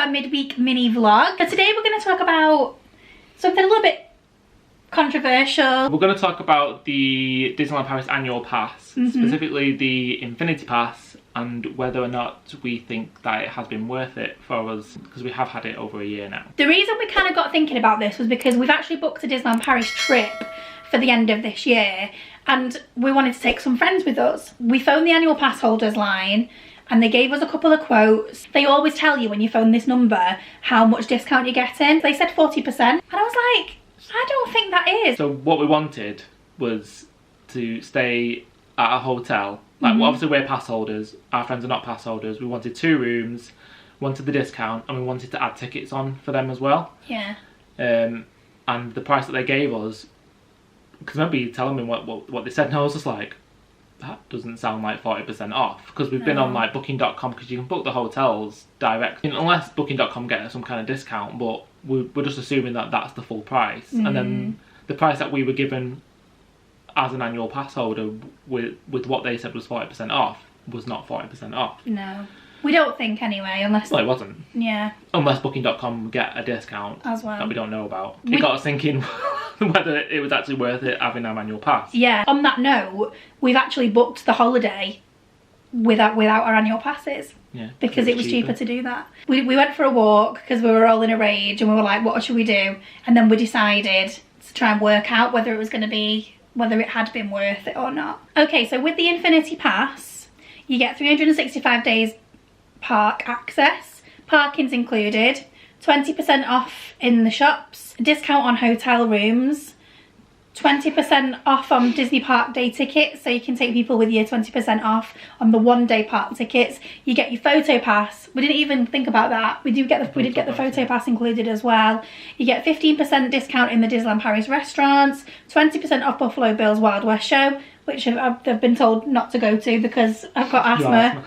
midweek mini vlog. So today we're going to talk about something a little bit controversial. We're going to talk about the Disneyland Paris annual pass, specifically the Infinity Pass, and whether or not we think that it has been worth it for us, because we have had it over a year now. The reason we kind of got thinking about this was because we've actually booked a Disneyland Paris trip for the end of this year, and we wanted to take some friends with us. We phoned the annual pass holders line and they gave us a couple of quotes. They always tell you when you phone this number how much discount you're getting. They said 40%, and I was like, I don't think that is. So what we wanted was to stay at a hotel. Like, well, obviously we're pass holders, our friends are not pass holders. We wanted 2 rooms, wanted the discount, and we wanted to add tickets on for them as well. Yeah. And the price that they gave us, because remember you telling me what they said, and I was just like, that doesn't sound like 40% off, because we've been on like booking.com, because you can book the hotels direct, unless booking.com gets some kind of discount, but we're just assuming that that's the full price. And then the price that we were given as an annual pass holder with what they said was 40% off was not 40% off. No, we don't think anyway, unless... Well, it wasn't. Yeah. Unless booking.com get a discount as well that we don't know about. It got us thinking whether it was actually worth it having our annual pass. Yeah. On that note, we've actually booked the holiday without our annual passes. Yeah. Because it was cheaper to do that. We went for a walk because we were all in a rage and we were like, what should we do? And then we decided to try and work out whether it was going to be, whether it had been worth it or not. Okay, so with the Infinity Pass, you get 365 days park access, parking's included, 20% off in the shops, discount on hotel rooms, 20% off on Disney Park day tickets, so you can take people with you, 20% off on the 1-day park tickets. You get your photo pass. We didn't even think about that. We did get the photo pass included as well. You get 15% discount in the Disneyland Paris restaurants, 20% off Buffalo Bill's Wild West show, which I've been told not to go to because I've got asthma.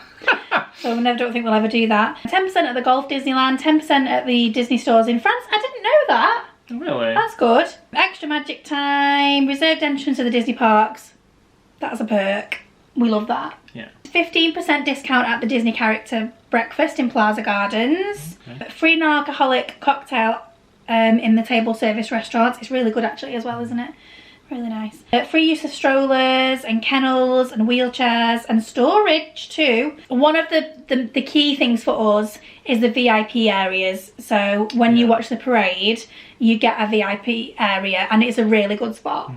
So I don't think we'll ever do that. 10% at the Golf Disneyland, 10% at the Disney stores in France. I didn't know that. Really? That's good. Extra magic time, reserved entrance to the Disney parks. That's a perk. We love that. Yeah. 15% discount at the Disney character breakfast in Plaza Gardens. Okay. Free non-alcoholic cocktail in the table service restaurants. It's really good actually as well, isn't it? Really nice. Free use of strollers and kennels and wheelchairs and storage too. One of the key things for us is the VIP areas. So when you watch the parade, you get a VIP area and it's a really good spot.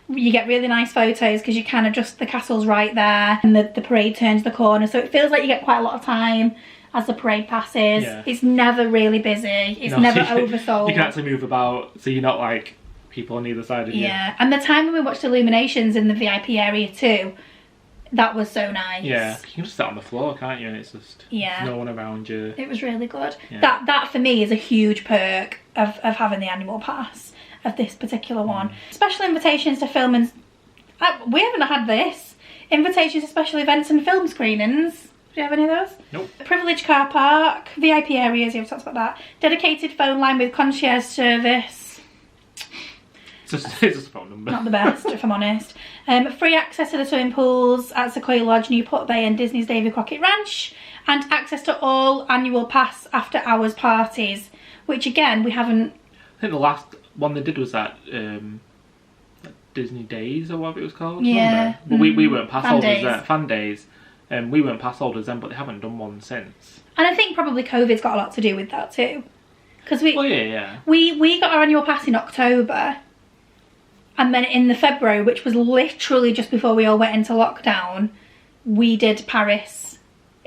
You get really nice photos because you kind of just, the castle's right there and the parade turns the corner. So it feels like you get quite a lot of time as the parade passes. Yeah. It's never really busy. It's never oversold. You can actually move about, so you're not like people on either side of you. Yeah, and the time when we watched Illuminations in the VIP area too, that was so nice. Yeah, you can just sit on the floor, can't you? And it's just no one around you. It was really good. Yeah. That for me is a huge perk of having the annual pass of this particular one. Special invitations to film and we haven't had this. Invitations to special events and film screenings. Do you have any of those? Nope. Privileged car park, VIP areas, you've talked about that. Dedicated phone line with concierge service. It's just a phone number. Not the best, if I'm honest. Free access to the swimming pools at Sequoia Lodge, Newport Bay and Disney's Davy Crockett Ranch. And access to all annual pass after hours parties, which again, we haven't... I think the last one they did was that Disney Days or whatever it was called. Yeah. But we weren't pass holders then. Fan Days. We weren't pass holders then, but they haven't done one since. And I think probably COVID's got a lot to do with that too. Because we got our annual pass in October. And then in the February, which was literally just before we all went into lockdown, we did Paris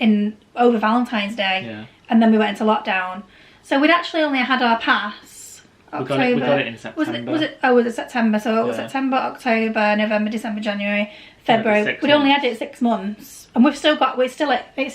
over Valentine's Day. Yeah. And then we went into lockdown. So we'd actually only had our pass October. We got it in September. Was it September? So it was September, October, November, December, January, February. We'd only had it 6 months. And we've still got, it's still valid. It's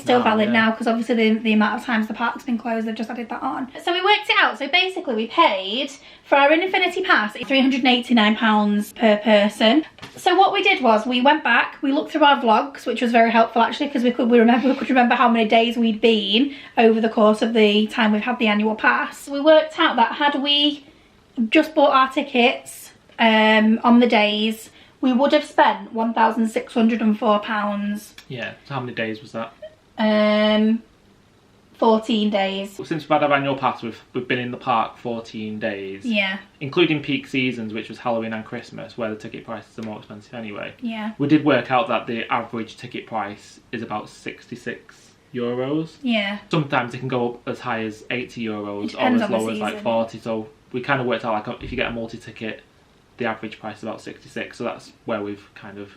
still valid now because obviously the amount of times the park's been closed, they've just added that on. So we worked it out. So basically we paid for our Infinity Pass £389 per person. So what we did was we went back, we looked through our vlogs, which was very helpful actually because we could remember how many days we'd been over the course of the time we've had the annual pass. We worked out that had we just bought our tickets on the days, we would have spent £1,604. Yeah, so how many days was that? 14 days. Since we've had our annual pass, we've been in the park 14 days. Yeah. Including peak seasons, which was Halloween and Christmas, where the ticket prices are more expensive anyway. Yeah. We did work out that the average ticket price is about €66. Yeah. Sometimes it can go up as high as €80 or as low as like 40. So we kind of worked out like if you get a multi-ticket, the average price is about 66. So that's where we've kind of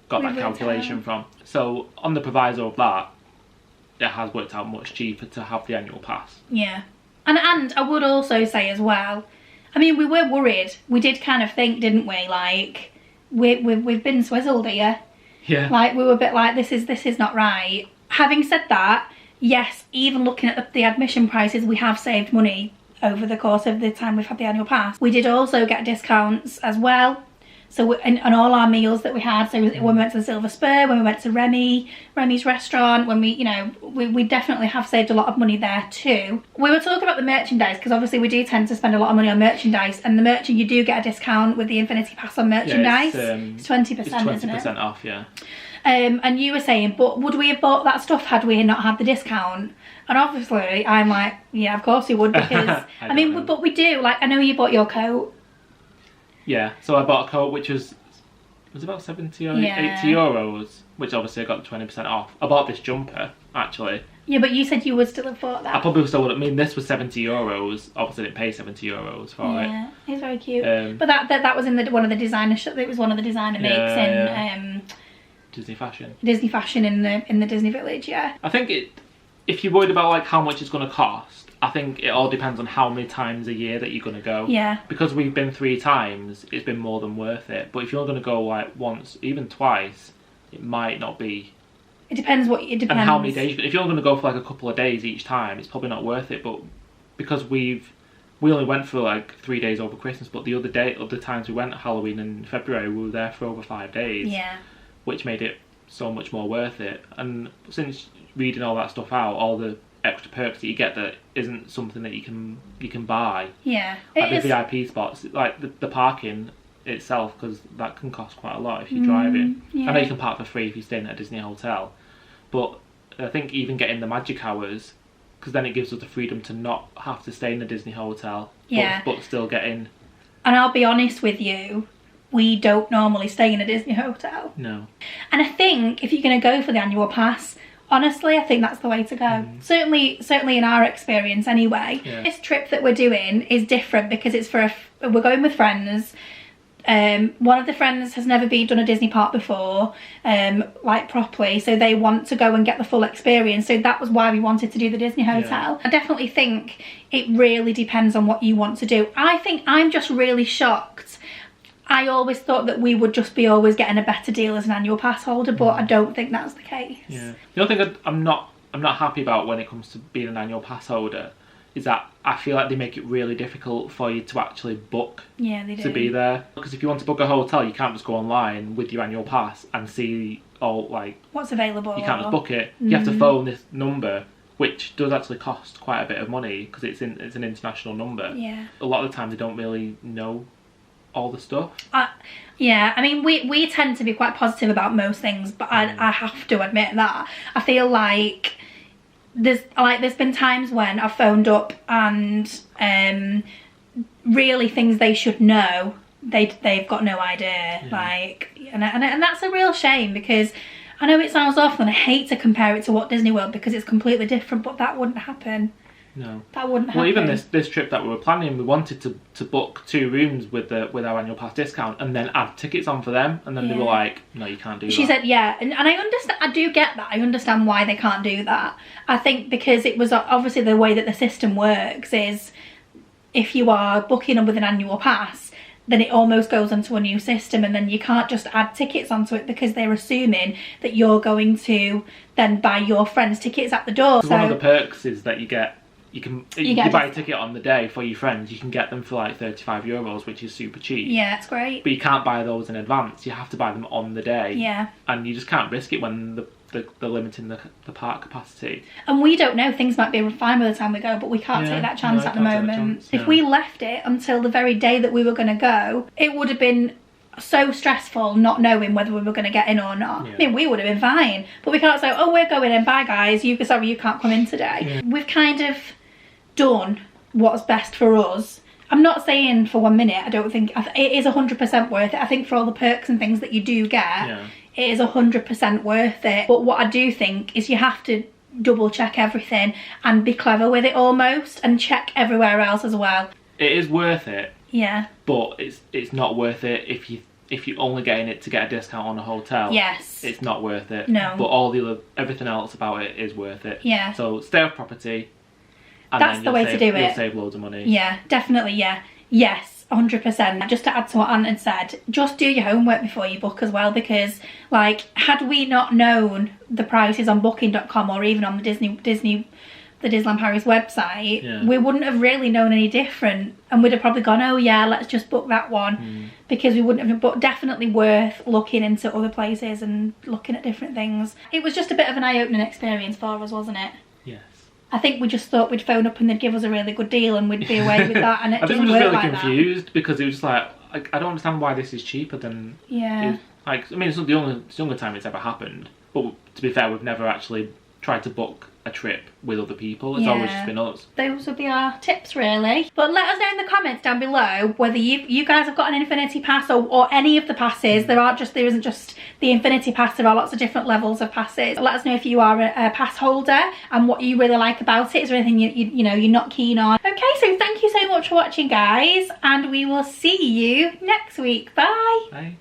got that calculation from. So on the proviso of that, it has worked out much cheaper to have the annual pass. Yeah. And I would also say as well, I mean, we were worried. We did kind of think, didn't we? Like, we've been swizzled here. Yeah. Like, we were a bit like, this is not right. Having said that, yes, even looking at the admission prices, we have saved money over the course of the time we've had the annual pass. We did also get discounts as well. So on all our meals that we had, so when we went to the Silver Spur, when we went to Remy's restaurant, when we definitely have saved a lot of money there too. We were talking about the merchandise because obviously we do tend to spend a lot of money on merchandise, and you do get a discount with the Infinity Pass on merchandise. Yeah, it's 20%, it's 20% isn't it? off, yeah. And you were saying, but would we have bought that stuff had we not had the discount? And obviously I'm like, yeah, of course we would, because but we do. Like, I know you bought your coat. Yeah, so I bought a coat which was about 70 or €80, which obviously I got the 20% off. I bought this jumper, actually. Yeah, but you said you would still have bought that. I probably still would. I mean, this was €70. Obviously, I didn't pay €70 for it. Yeah, it's very cute. But that was in one of the designer shops. It was one of the designer makes in Disney Fashion. Disney Fashion in the Disney Village. Yeah. I think if you're worried about like how much it's going to cost, I think it all depends on how many times a year that you're going to go. Yeah. Because we've been 3 times, it's been more than worth it. But if you're going to go like once, even twice, it might not be. It depends. And how many days. If you're going to go for like a couple of days each time, it's probably not worth it. But because we only went for like 3 days over Christmas, but the other times we went, Halloween and February, we were there for over 5 days. Yeah. Which made it so much more worth it. And since reading all that stuff out, all the extra perks that you get that isn't something that you can buy. Yeah. Like the VIP spots, like the parking itself, because that can cost quite a lot if you're driving. Yeah. I know you can park for free if you're staying at a Disney hotel, but I think even getting the magic hours, because then it gives us the freedom to not have to stay in a Disney hotel, but still get in. And I'll be honest with you, we don't normally stay in a Disney hotel. No. And I think if you're going to go for the annual pass, honestly, I think that's the way to go. Certainly in our experience anyway. Yeah. This trip that we're doing is different because it's we're going with friends. One of the friends has never done a Disney park before, like properly, so they want to go and get the full experience. So that was why we wanted to do the Disney hotel. Yeah. I definitely think it really depends on what you want to do. I think I'm just really shocked. I always thought that we would just be always getting a better deal as an annual pass holder, but I don't think that's the case. Yeah. The only thing I'm not happy about when it comes to being an annual pass holder is that I feel like they make it really difficult for you to actually book to be there. Because if you want to book a hotel, you can't just go online with your annual pass and see all like what's available. You can't just book it. You have to phone this number, which does actually cost quite a bit of money because it's an international number. Yeah. A lot of the time they don't really know all the stuff. Yeah, I mean we tend to be quite positive about most things, but I have to admit that I feel like there's been times when I've phoned up and really things they should know they've got no idea. Like and that's a real shame, because I know it sounds awful and I hate to compare it to Walt Disney World because it's completely different, but that wouldn't happen. No, that wouldn't happen. Well, even this trip that we were planning, we wanted to book 2 rooms with our annual pass discount and then add tickets on for them, and then they were like, no, you can't do that. She said, yeah, and I understand. I do get that. I understand why they can't do that. I think because it was obviously the way that the system works is if you are booking with an annual pass, then it almost goes onto a new system, and then you can't just add tickets onto it because they're assuming that you're going to then buy your friends tickets at the door. So one of the perks is that you buy a ticket on the day for your friends. You can get them for like €35, which is super cheap. Yeah, it's great. But you can't buy those in advance. You have to buy them on the day. Yeah. And you just can't risk it when they're limiting the park capacity. And we don't know, things might be fine by the time we go, but we can't take that chance at the moment. If we left it until the very day that we were going to go, it would have been so stressful not knowing whether we were going to get in or not. Yeah. I mean, we would have been fine, but we can't say, oh, we're going in, bye guys, sorry, you can't come in today. Yeah. We've kind of done what's best for us. I'm not saying for 1 minute, I don't think, it is 100% worth it. I think for all the perks and things that you do get, it is 100% worth it. But what I do think is you have to double check everything and be clever with it almost, and check everywhere else as well. It is worth it. Yeah. But it's not worth it if you're only getting it to get a discount on a hotel. Yes. It's not worth it. No. But everything else about it is worth it. Yeah. So stay off property. And that's the way to do it. You'll save loads of money. Yeah, definitely, yeah. Yes, 100%. Just to add to what Ant had said, just do your homework before you book as well, because like, had we not known the prices on booking.com or even on the Disneyland Paris website, we wouldn't have really known any different, and we'd have probably gone, oh yeah, let's just book that one, because we wouldn't have. But definitely worth looking into other places and looking at different things. It was just a bit of an eye-opening experience for us, wasn't it? Yes. I think we just thought we'd phone up and they'd give us a really good deal and we'd be away with that, and it I think doesn't we were work just really like confused because it was just like, I don't understand why this is cheaper than... Yeah. I mean, it's not the only time it's ever happened, but to be fair, we've never actually tried to book a trip with other people. It's always just been us. Those would be our tips, really. But let us know in the comments down below whether you guys have got an Infinity Pass or any of the passes. There isn't just the Infinity Pass, there are lots of different levels of passes. Let us know if you are a pass holder and what you really like about it. Is there anything you're not keen on? Okay, so thank you so much for watching, guys, and we will see you next week. Bye. Bye.